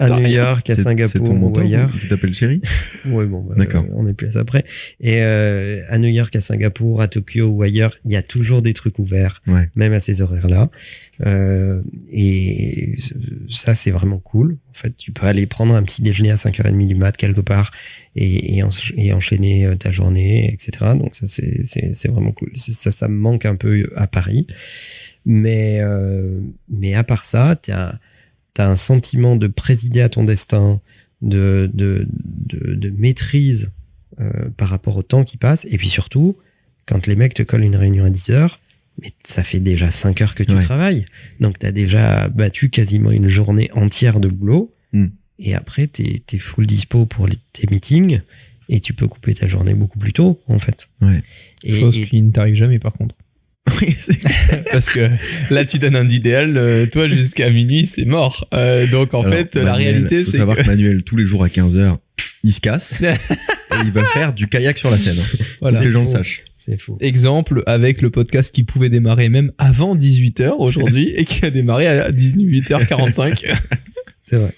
À New York, à Singapour, c'est ton mentor ou ailleurs. qui t'appelle chérie? Ouais, D'accord. On est plus après. Et à New York, à Singapour, à Tokyo ou ailleurs, il y a toujours des trucs ouverts, même à ces horaires-là. Et ça, c'est vraiment cool. En fait, tu peux aller prendre un petit déjeuner à 5h30 du mat quelque part et enchaîner ta journée, etc. Donc ça, c'est vraiment cool. Ça me manque un peu à Paris. Mais à part ça, t'as un sentiment de présider à ton destin, de maîtrise par rapport au temps qui passe. Et puis surtout, quand les mecs te collent une réunion à 10h, mais ça fait déjà 5 heures que tu travailles. Donc, tu as déjà battu quasiment une journée entière de boulot. Et après, tu es full dispo pour tes meetings et tu peux couper ta journée beaucoup plus tôt, en fait. Ouais. Chose qui ne t'arrive jamais, par contre. Oui, parce que là tu donnes un idéal, toi jusqu'à minuit c'est mort. Donc en fait Manuel, la réalité c'est savoir que Manuel tous les jours à 15h il se casse et il va faire du kayak sur la Seine. Voilà. Que les gens le sachent. C'est fou. Exemple avec le podcast qui pouvait démarrer même avant 18h aujourd'hui et qui a démarré à 18h45. C'est vrai.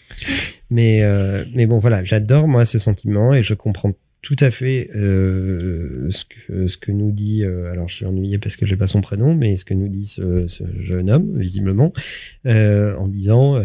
Mais bon voilà, j'adore moi ce sentiment et je comprends tout à fait ce que nous dit, alors je suis ennuyé parce que j'ai pas son prénom, mais ce que nous dit ce jeune homme, visiblement, en disant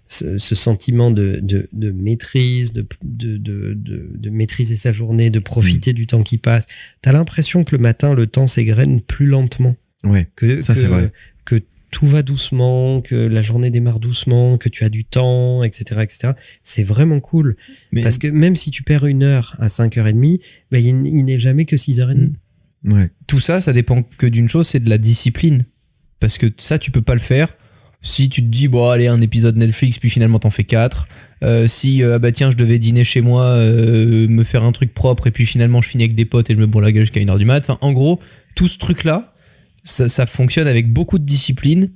ce sentiment de maîtrise, de maîtriser sa journée, de profiter du temps qui passe. T'as l'impression que le matin, le temps s'égrène plus lentement. Ouais, ça c'est vrai. Que tout va doucement, que la journée démarre doucement, que tu as du temps, etc., etc. C'est vraiment cool. Mais parce que même si tu perds une heure à 5h30, il n'est jamais que 6h30. Ouais. Tout ça, ça dépend que d'une chose, c'est de la discipline. Parce que ça, tu peux pas le faire. Si tu te dis, bon, allez, un épisode Netflix, puis finalement t'en fais 4. Si, tiens, je devais dîner chez moi, me faire un truc propre, et puis finalement je finis avec des potes et je me bourre la gueule jusqu'à 1h du mat. Enfin, en gros, tout ce truc-là, ça fonctionne avec beaucoup de discipline,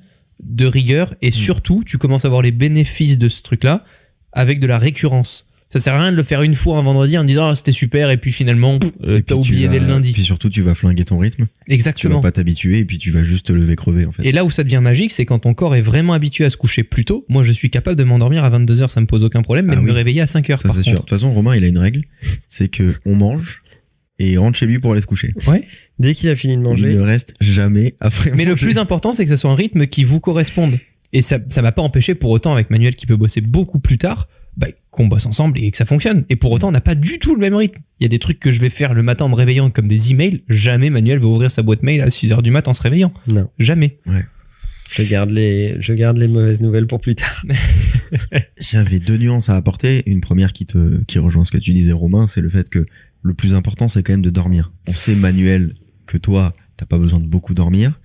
de rigueur et surtout, tu commences à voir les bénéfices de ce truc-là avec de la récurrence. Ça sert à rien de le faire une fois un vendredi en disant c'était super et puis finalement t'as oublié dès le lundi. Puis surtout tu vas flinguer ton rythme. Exactement. Tu vas pas t'habituer et puis tu vas juste te lever crevé en fait. Et là où ça devient magique, c'est quand ton corps est vraiment habitué à se coucher plus tôt. Moi je suis capable de m'endormir à 22h, ça me pose aucun problème, mais de me réveiller à 5h. Ça c'est sûr. De toute façon Romain il a une règle, c'est que on mange et il rentre chez lui pour aller se coucher. Ouais. Dès qu'il a fini de manger. Il ne reste jamais après Mais manger. le plus important c'est que ce soit un rythme qui vous corresponde. Et ça m'a pas empêché pour autant avec Manuel qui peut bosser beaucoup plus tard. Qu'on bosse ensemble et que ça fonctionne. Et pour autant, on n'a pas du tout le même rythme. Il y a des trucs que je vais faire le matin en me réveillant comme des emails. Jamais Manuel va ouvrir sa boîte mail à 6h du mat en se réveillant. Non. Jamais. Ouais. Je garde les mauvaises nouvelles pour plus tard. J'avais 2 nuances à apporter. Une première qui rejoint ce que tu disais, Romain, c'est le fait que le plus important, c'est quand même de dormir. On sait, Manuel, que toi, t'as pas besoin de beaucoup dormir.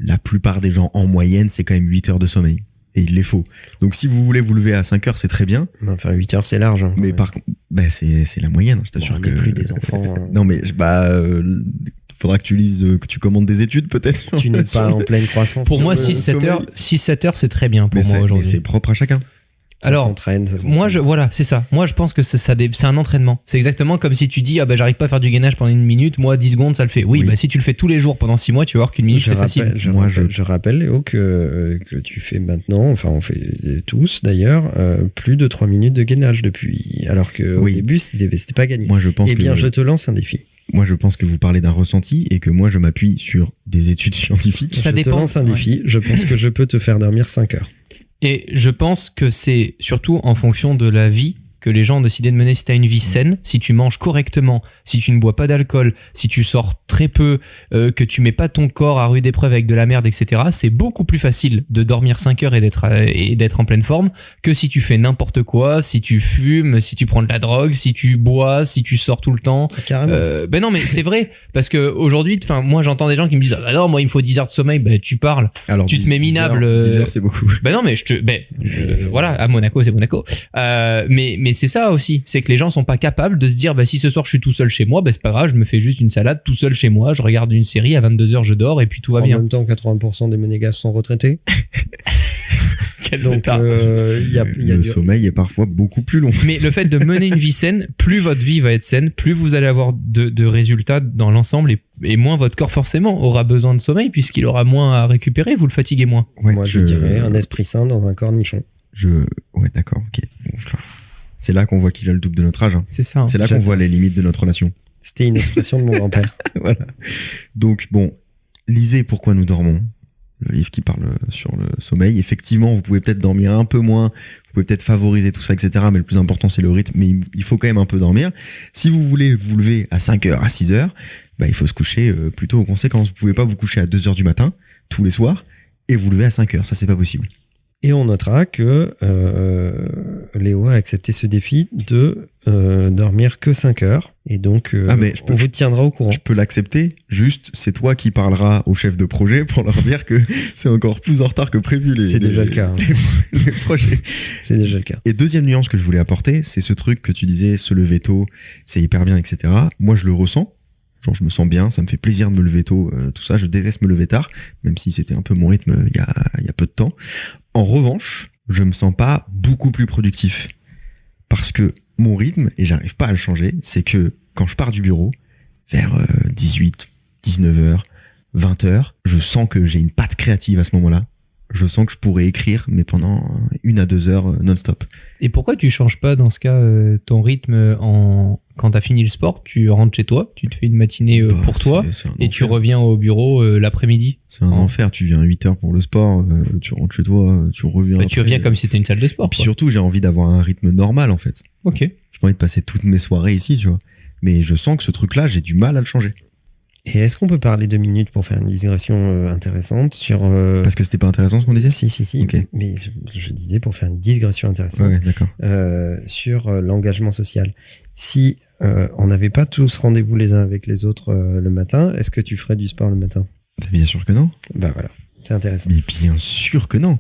La plupart des gens, en moyenne, c'est quand même 8 heures de sommeil. Et il les faut. Donc si vous voulez vous lever à 5 heures, c'est très bien. Enfin, 8 heures, c'est large. Hein, mais par contre, c'est la moyenne, je t'assure que. On n'est plus des enfants. Hein. Non, mais faudra que tu lises, que tu commandes des études peut-être. Tu n'es pas en pleine croissance. Pour moi, 6-7 heures, c'est très bien pour moi aujourd'hui. Mais c'est propre à chacun. Alors, moi, voilà, c'est ça. Moi, je pense que c'est un entraînement. C'est exactement comme si tu dis, j'arrive pas à faire du gainage pendant 1 minute, moi, 10 secondes, ça le fait. Oui. Si tu le fais tous les jours pendant 6 mois, tu vas voir qu'une minute, c'est facile. Je rappelle, Léo, que tu fais maintenant, enfin, on fait tous d'ailleurs, plus de 3 minutes de gainage depuis. Alors qu'au début, c'était pas gagné. Moi, je pense je te lance un défi. Moi, je pense que vous parlez d'un ressenti et que moi, je m'appuie sur des études scientifiques. Ça dépend. Je te lance un défi. Je pense que je peux te faire dormir 5 heures. Et je pense que c'est surtout en fonction de la vie que les gens ont décidé de mener. Si tu as une vie saine, si tu manges correctement, si tu ne bois pas d'alcool, si tu sors très peu, que tu mets pas ton corps à rude épreuve avec de la merde, etc., c'est beaucoup plus facile de dormir 5 heures et d'être en pleine forme que si tu fais n'importe quoi, si tu fumes, si tu prends de la drogue, si tu bois, si tu sors tout le temps. Carrément. Non, mais c'est vrai, parce que aujourd'hui, moi j'entends des gens qui me disent non, moi il me faut 10 heures de sommeil. Tu parles, alors, tu te mets minable. 10 heures, c'est beaucoup. Non, mais voilà, à Monaco, c'est Monaco. Mais c'est ça aussi, c'est que les gens sont pas capables de se dire si ce soir je suis tout seul chez moi, c'est pas grave, je me fais juste une salade tout seul chez moi, je regarde une série, à 22h je dors et puis tout va bien. En même temps, 80% des monégasques sont retraités. Donc le sommeil est parfois beaucoup plus long. Mais le fait de mener une vie saine, plus votre vie va être saine, plus vous allez avoir de résultats dans l'ensemble et moins votre corps forcément aura besoin de sommeil puisqu'il aura moins à récupérer, vous le fatiguez moins. Ouais, moi je dirais un esprit sain dans un cornichon. Ouais, d'accord, ok. C'est là qu'on voit qu'il a le double de notre âge. Hein. C'est ça. C'est là qu'on voit les limites de notre relation. C'était une expression de mon grand-père. Voilà. Donc bon, lisez Pourquoi nous dormons, le livre qui parle sur le sommeil. Effectivement, vous pouvez peut-être dormir un peu moins, vous pouvez peut-être favoriser tout ça, etc. Mais le plus important, c'est le rythme. Mais il faut quand même un peu dormir. Si vous voulez vous lever à 5h, à 6h, il faut se coucher plutôt aux conséquences. Vous pouvez pas vous coucher à 2h du matin, tous les soirs, et vous lever à 5h. Ça, c'est pas possible. Et on notera que Léo a accepté ce défi de dormir que 5 heures. Et donc, on vous tiendra au courant. Je peux l'accepter, juste c'est toi qui parleras au chef de projet pour leur dire que c'est encore plus en retard que prévu. C'est déjà le cas. Les projets. C'est déjà le cas. Et deuxième nuance que je voulais apporter, c'est ce truc que tu disais, se lever tôt, c'est hyper bien, etc. Moi, je le ressens. Genre, je me sens bien, ça me fait plaisir de me lever tôt, tout ça. Je déteste me lever tard, même si c'était un peu mon rythme il y a peu de temps. En revanche, je me sens pas beaucoup plus productif. Parce que mon rythme, et j'arrive pas à le changer, c'est que quand je pars du bureau, vers 18, 19h, 20h, je sens que j'ai une patte créative à ce moment-là. Je sens que je pourrais écrire, mais pendant 1 à 2 heures non-stop. Et pourquoi tu changes pas, dans ce cas, ton rythme quand t'as fini le sport, tu rentres chez toi, tu te fais une matinée pour toi, et tu reviens au bureau l'après-midi. C'est un enfer, tu viens 8 heures pour le sport, tu rentres chez toi, tu reviens. Tu reviens comme si c'était une salle de sport. Et puis surtout, j'ai envie d'avoir un rythme normal, en fait. Ok. J'ai pas envie de passer toutes mes soirées ici, tu vois. Mais je sens que ce truc-là, j'ai du mal à le changer. Et est-ce qu'on peut parler 2 minutes pour faire une digression intéressante sur... Parce que c'était pas intéressant ce qu'on disait ? Si. Okay. Mais je disais pour faire une digression intéressante. Ouais, d'accord. Sur l'engagement social. Si on n'avait pas tous rendez-vous les uns avec les autres le matin, est-ce que tu ferais du sport le matin ? Bien sûr que non. Bah voilà, c'est intéressant. Mais bien sûr que non.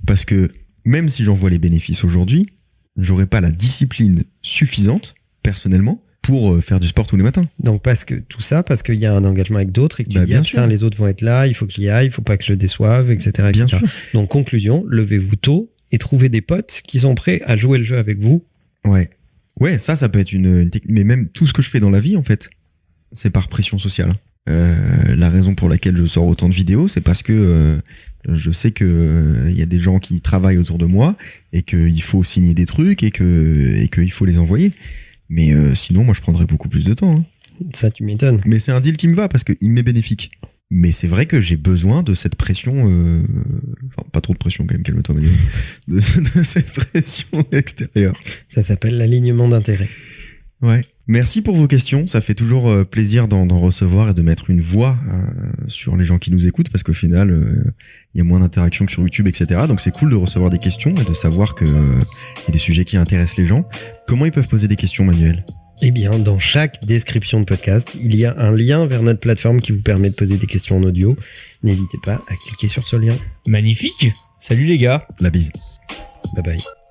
Parce que même si j'en vois les bénéfices aujourd'hui, j'aurais pas la discipline suffisante, personnellement, pour faire du sport tous les matins. Donc parce qu'il y a un engagement avec d'autres et que tu dis putain, les autres vont être là, il faut que j'y aille, il faut pas que je le déçoive, etc. Bien sûr. Donc conclusion, levez-vous tôt et trouvez des potes qui sont prêts à jouer le jeu avec vous. Ouais, ça peut être une technique. Mais même tout ce que je fais dans la vie, en fait, c'est par pression sociale. La raison pour laquelle je sors autant de vidéos, c'est parce que je sais que y a des gens qui travaillent autour de moi et qu'il faut signer des trucs et qu'il faut les envoyer. Mais sinon, moi, je prendrais beaucoup plus de temps. Ça, tu m'étonnes. Mais c'est un deal qui me va parce qu'il m'est bénéfique. Mais c'est vrai que j'ai besoin de cette pression, enfin pas trop de pression quand même, calme-toi Manuel, de cette pression extérieure. Ça s'appelle l'alignement d'intérêt. Ouais. Merci pour vos questions, ça fait toujours plaisir d'en recevoir et de mettre une voix sur les gens qui nous écoutent parce qu'au final, il y a moins d'interaction que sur YouTube, etc. Donc c'est cool de recevoir des questions et de savoir qu'il y a des sujets qui intéressent les gens. Comment ils peuvent poser des questions, Manuel ? Eh bien, dans chaque description de podcast, il y a un lien vers notre plateforme qui vous permet de poser des questions en audio. N'hésitez pas à cliquer sur ce lien. Magnifique. Salut les gars. La bise. Bye bye.